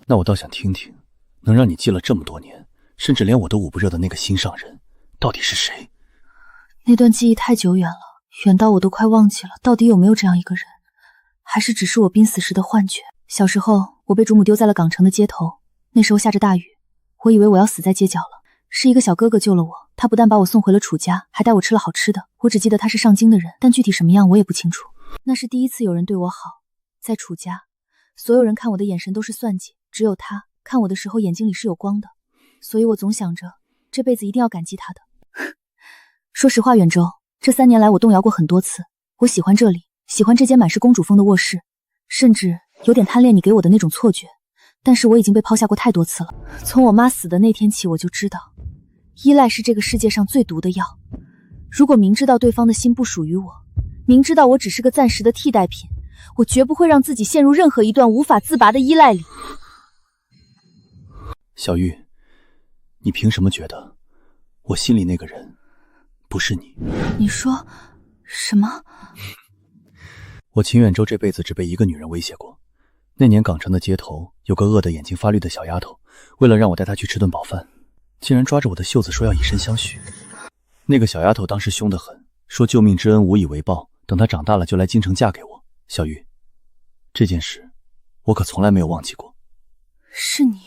那我倒想听听，能让你记了这么多年，甚至连我都捂不热的那个心上人到底是谁？那段记忆太久远了，远到我都快忘记了到底有没有这样一个人，还是只是我濒死时的幻觉。小时候我被主母丢在了港城的街头，那时候下着大雨，我以为我要死在街角了。是一个小哥哥救了我，他不但把我送回了楚家，还带我吃了好吃的。我只记得他是上京的人，但具体什么样我也不清楚。那是第一次有人对我好，在楚家，所有人看我的眼神都是算计，只有他看我的时候眼睛里是有光的，所以我总想着这辈子一定要感激他的。说实话，远舟，这3年来我动摇过很多次，我喜欢这里，喜欢这间满是公主风的卧室，甚至有点贪恋你给我的那种错觉。但是我已经被抛下过太多次了。从我妈死的那天起，我就知道依赖是这个世界上最毒的药。如果明知道对方的心不属于我，明知道我只是个暂时的替代品，我绝不会让自己陷入任何一段无法自拔的依赖里。小玉，你凭什么觉得我心里那个人不是你？你说什么？我秦远舟这辈子只被一个女人威胁过。那年港城的街头有个饿得眼睛发绿的小丫头，为了让我带她去吃顿饱饭，竟然抓着我的袖子说要以身相许。那个小丫头当时凶得很，说救命之恩无以为报，等她长大了就来京城嫁给我。小玉，这件事我可从来没有忘记过。是你，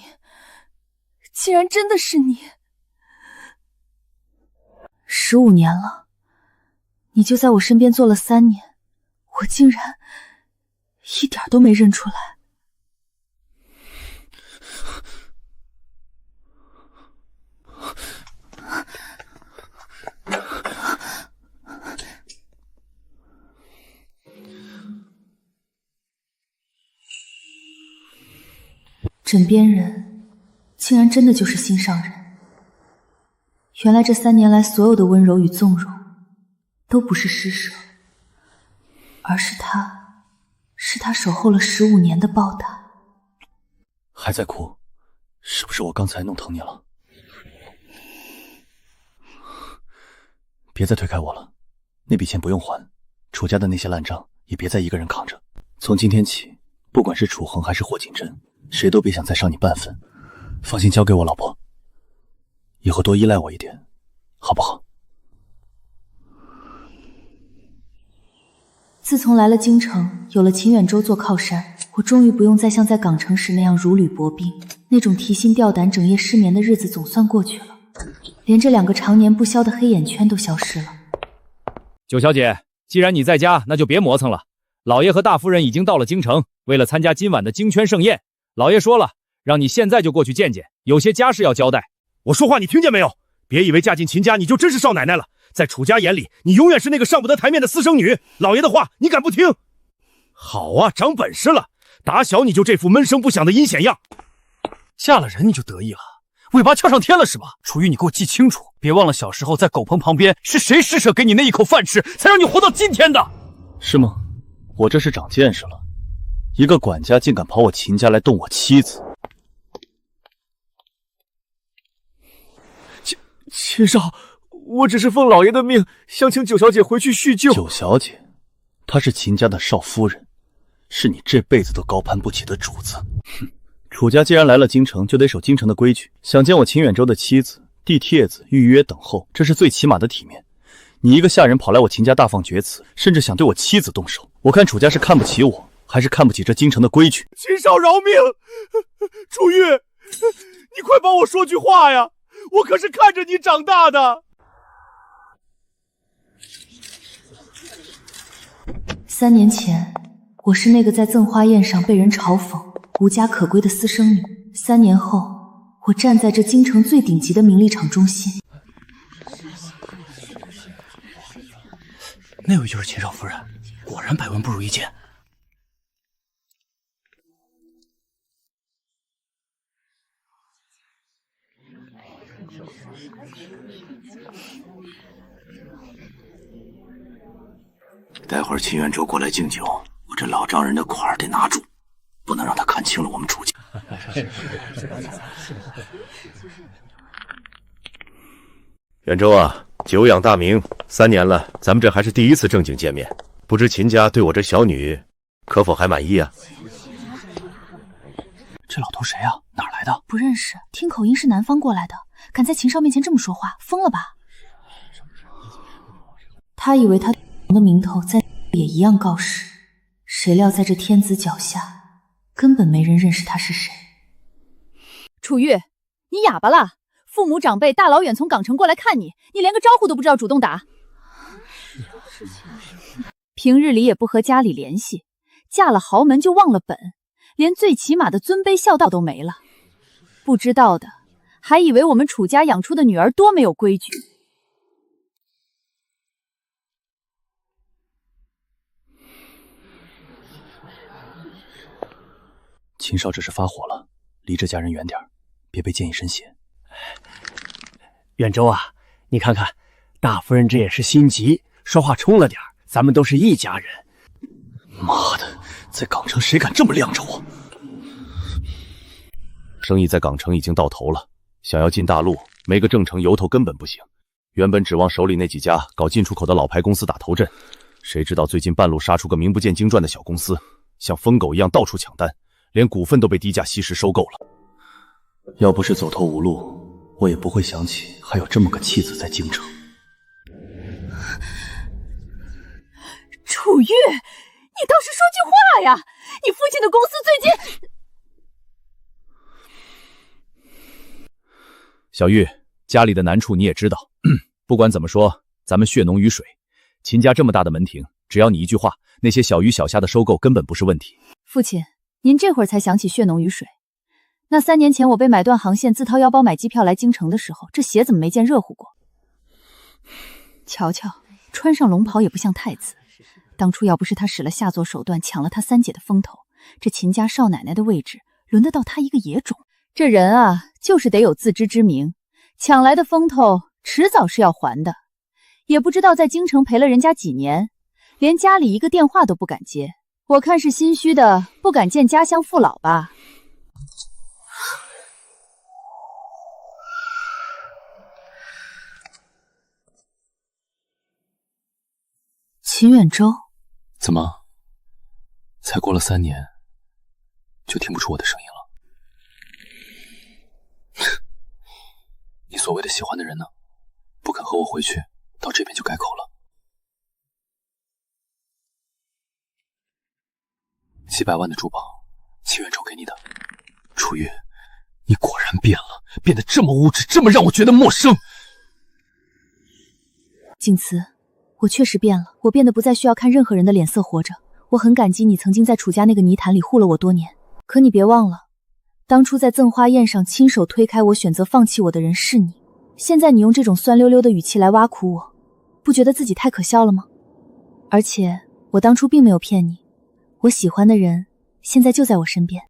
竟然真的是你！15年了，你就在我身边做了3年，我竟然一点都没认出来。枕边人竟然真的就是心上人。原来这3年来所有的温柔与纵容都不是施舍，而是他守候了15年的报答。还在哭？是不是我刚才弄疼你了？别再推开我了，那笔钱不用还，楚家的那些烂账也别再一个人扛着。从今天起，不管是楚恒还是霍景真，谁都别想再伤你半分。放心交给我老婆，以后多依赖我一点，好不好？自从来了京城，有了秦远舟做靠山，我终于不用再像在港城时那样如履薄冰，那种提心吊胆、整夜失眠的日子总算过去了，连这2个常年不消的黑眼圈都消失了。九小姐，既然你在家，那就别磨蹭了。老爷和大夫人已经到了京城，为了参加今晚的京圈盛宴，老爷说了，让你现在就过去见见，有些家事要交代。我说话你听见没有？别以为嫁进秦家你就真是少奶奶了，在楚家眼里，你永远是那个上不得台面的私生女。老爷的话你敢不听？好啊，长本事了，打小你就这副闷声不响的阴险样。嫁了人你就得意了，尾巴翘上天了是吧？楚玉，你给我记清楚，别忘了小时候在狗棚旁边是谁施舍给你那一口饭吃，才让你活到今天的。是吗？我这是长见识了，一个管家竟敢跑我秦家来动我妻子。秦少，我只是奉老爷的命，想请九小姐回去叙旧。九小姐，她是秦家的少夫人，是你这辈子都高攀不起的主子。哼！楚家既然来了京城，就得守京城的规矩。想见我秦远州的妻子，递帖子、预约等候，这是最起码的体面。你一个下人跑来我秦家大放厥词，甚至想对我妻子动手，我看楚家是看不起我，还是看不起这京城的规矩？秦少饶命！楚玉，你快帮我说句话呀！我可是看着你长大的。3年前，我是那个在赠花宴上被人嘲讽、无家可归的私生女。3年后，我站在这京城最顶级的名利场中心。那位就是秦少夫人，果然百闻不如一见。待会儿秦远州过来敬酒，我这老丈人的款儿得拿住，不能让他看清了我们楚家。远州啊，久仰大名，3年了，咱们这还是第一次正经见面，不知秦家对我这小女可否还满意啊？这老头谁啊？哪儿来的？不认识，听口音是南方过来的，敢在秦少面前这么说话，疯了吧？他以为他的名头在也一样告示，谁料在这天子脚下，根本没人认识他是谁。楚玉，你哑巴了？父母长辈大老远从港城过来看你，你连个招呼都不知道主动打。平日里也不和家里联系，嫁了豪门就忘了本，连最起码的尊卑孝道都没了。不知道的还以为我们楚家养出的女儿多没有规矩。秦少这是发火了，离这家人远点，别被溅一身血。远州啊，你看看，大夫人这也是心急，说话冲了点，咱们都是一家人。妈的，在港城谁敢这么晾着我？生意在港城已经到头了，想要进大陆，没个正城由头根本不行。原本指望手里那几家搞进出口的老牌公司打头阵，谁知道最近半路杀出个名不见经传的小公司，像疯狗一样到处抢单，连股份都被低价吸食收购了。要不是走投无路，我也不会想起还有这么个妻子在京城。楚玉，你倒是说句话呀！你父亲的公司最近……小玉，家里的难处你也知道，不管怎么说，咱们血浓于水。秦家这么大的门庭，只要你一句话，那些小鱼小虾的收购根本不是问题。父亲，您这会儿才想起血浓于水。那3年前我被买断航线，自掏腰包买机票来京城的时候，这鞋怎么没见热乎过？瞧瞧，穿上龙袍也不像太子。当初要不是他使了下作手段抢了他3姐的风头，这秦家少奶奶的位置轮得到他一个野种？这人啊，就是得有自知之明，抢来的风头迟早是要还的。也不知道在京城陪了人家几年，连家里一个电话都不敢接，我看是心虚的不敢见家乡父老吧。秦远州，怎么，才过了3年，就听不出我的声音了？你所谓的喜欢的人呢？不肯和我回去，到这边就改口了。几百万的珠宝，秦远州给你的。楚玉，你果然变了，变得这么无耻，这么让我觉得陌生。景慈，我确实变了，我变得不再需要看任何人的脸色活着。我很感激你曾经在楚家那个泥潭里护了我多年，可你别忘了，当初在赠花宴上亲手推开我，选择放弃我的人是你。现在你用这种酸溜溜的语气来挖苦我，不觉得自己太可笑了吗？而且我当初并没有骗你，我喜欢的人现在就在我身边。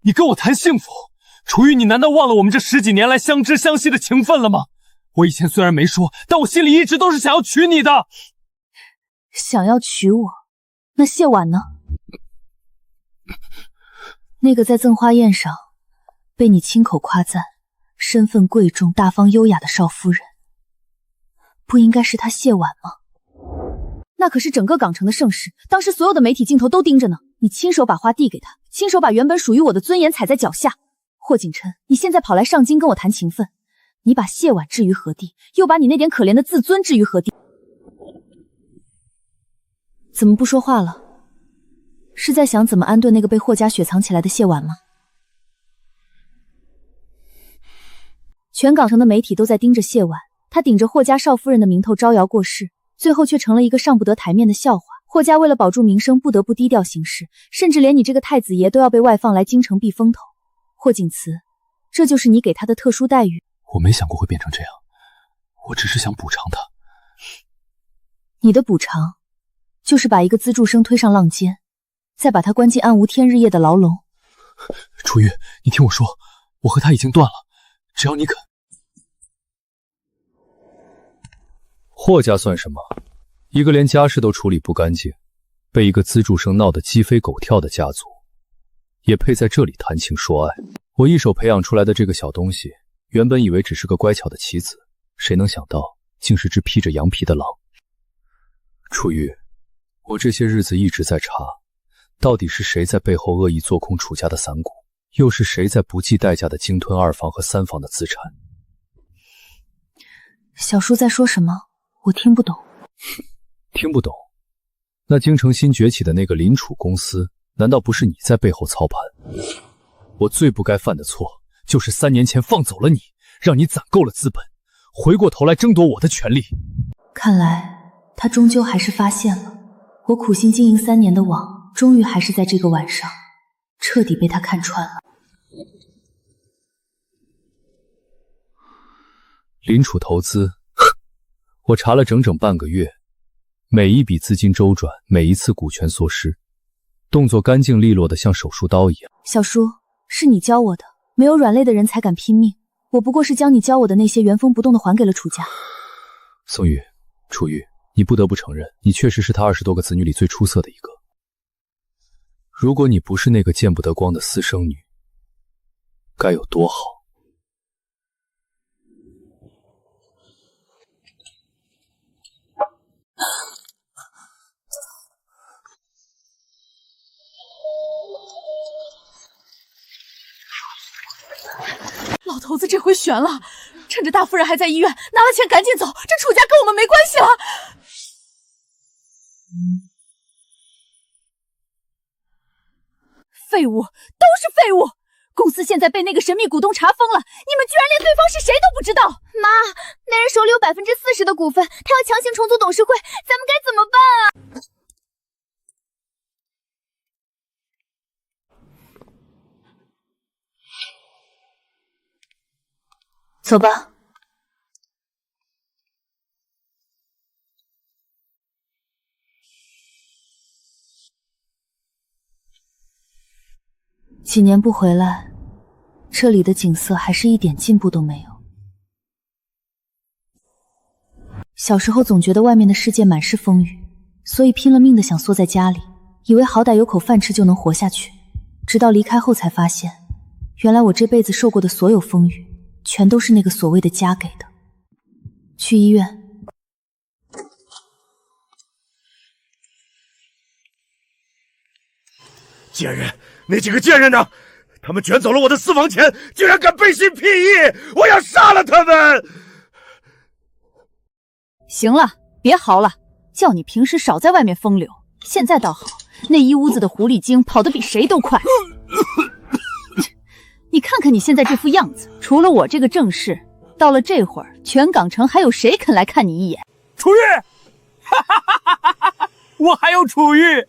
你跟我谈幸福？楚玉，你难道忘了我们这10几年来相知相惜的情分了吗？我以前虽然没说，但我心里一直都是想要娶你的。想要娶我？那谢婉呢？那个在赠花宴上被你亲口夸赞身份贵重、大方优雅的少夫人，不应该是她谢婉吗？那可是整个港城的盛事，当时所有的媒体镜头都盯着呢。你亲手把花递给他，亲手把原本属于我的尊严踩在脚下。霍景琛，你现在跑来上京跟我谈情分，你把谢婉置于何地，又把你那点可怜的自尊置于何地？怎么不说话了？是在想怎么安顿那个被霍家雪藏起来的谢婉吗？全港城的媒体都在盯着谢婉，她顶着霍家少夫人的名头招摇过市，最后却成了一个上不得台面的笑话。霍家为了保住名声，不得不低调行事，甚至连你这个太子爷都要被外放来京城避风头。霍景慈，这就是你给他的特殊待遇。我没想过会变成这样，我只是想补偿他。你的补偿就是把一个资助生推上浪尖，再把他关进暗无天日夜的牢笼。楚玉，你听我说，我和他已经断了，只要你肯。霍家算什么？一个连家事都处理不干净，被一个资助生闹得鸡飞狗跳的家族，也配在这里谈情说爱？我一手培养出来的这个小东西，原本以为只是个乖巧的棋子，谁能想到竟是只披着羊皮的狼。楚玉，我这些日子一直在查，到底是谁在背后恶意做空楚家的散股，又是谁在不计代价的鲸吞2房和3房的资产？小叔在说什么？我听不懂。听不懂？那京城新崛起的那个林楚公司，难道不是你在背后操盘？我最不该犯的错，就是3年前放走了你，让你攒够了资本，回过头来争夺我的权利。看来他终究还是发现了，我苦心经营3年的网，终于还是在这个晚上彻底被他看穿了。林楚投资，我查了整整半个月，每一笔资金周转，每一次股权缩失，动作干净利落的像手术刀一样。小叔，是你教我的，没有软肋的人才敢拼命，我不过是将你教我的那些原封不动的还给了楚家。宋玉，楚玉，你不得不承认，你确实是他20多个子女里最出色的一个。如果你不是那个见不得光的私生女，该有多好。老头子这回悬了，趁着大夫人还在医院，拿了钱赶紧走，这楚家跟我们没关系了。废物，都是废物！公司现在被那个神秘股东查封了，你们居然连对方是谁都不知道！妈，那人手里有40%的股份，他要强行重组董事会，咱们该怎么办啊？走吧。几年不回来，这里的景色还是一点进步都没有。小时候总觉得外面的世界满是风雨，所以拼了命的想缩在家里，以为好歹有口饭吃就能活下去。直到离开后才发现，原来我这辈子受过的所有风雨，全都是那个所谓的家给的。去医院。贱人，那几个贱人呢？他们卷走了我的私房钱，居然敢背信弃义！我要杀了他们！行了，别嚎了，叫你平时少在外面风流，现在倒好，那一屋子的狐狸精跑得比谁都快。你看看你现在这副样子，除了我这个正室，到了这会儿，全港城还有谁肯来看你一眼？楚玉，我还有楚玉，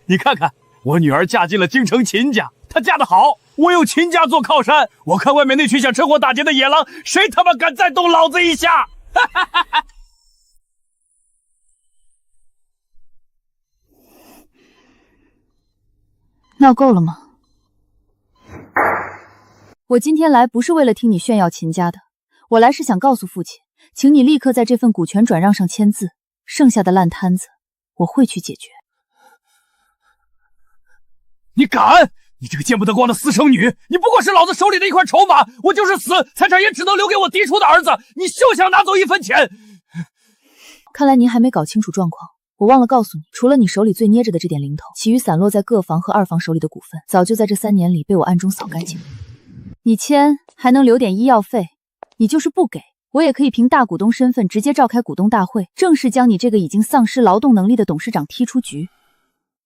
你看看，我女儿嫁进了京城秦家，她嫁得好，我有秦家做靠山。我看外面那群想趁火打劫的野狼，谁他妈敢再动老子一下？闹够了吗？我今天来不是为了听你炫耀秦家的，我来是想告诉父亲，请你立刻在这份股权转让上签字，剩下的烂摊子我会去解决。你敢！你这个见不得光的私生女，你不过是老子手里的一块筹码，我就是死，财产也只能留给我嫡出的儿子，你休想拿走1分钱！看来您还没搞清楚状况，我忘了告诉你，除了你手里最捏着的这点零头，其余散落在各房和2房手里的股份，早就在这3年里被我暗中扫干净了。你签还能留点医药费，你就是不给，我也可以凭大股东身份直接召开股东大会，正式将你这个已经丧失劳动能力的董事长踢出局。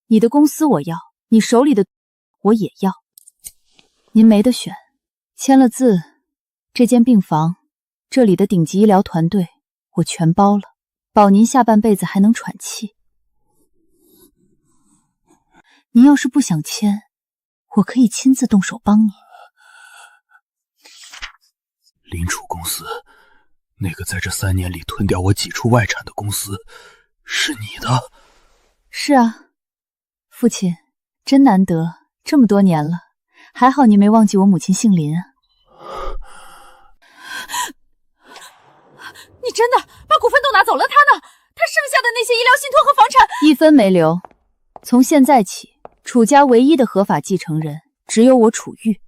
你的公司我要，你手里的我也要。您没得选，签了字，这间病房，这里的顶级医疗团队我全包了，保您下半辈子还能喘气。您要是不想签，我可以亲自动手帮你。林楚公司，那个在这3年里吞掉我几处外产的公司，是你的？是啊，父亲，真难得，这么多年了，还好您没忘记我母亲姓林啊。你真的把股份都拿走了？他呢？他剩下的那些医疗信托和房产1分没留。从现在起，楚家唯一的合法继承人只有我楚玉。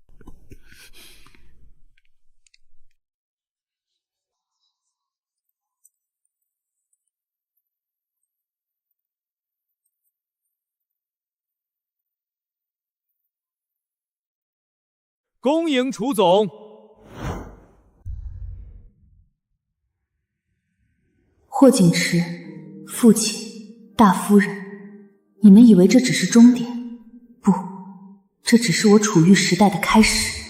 恭迎楚总。霍景池，父亲，大夫人，你们以为这只是终点？不，这只是我楚玉时代的开始。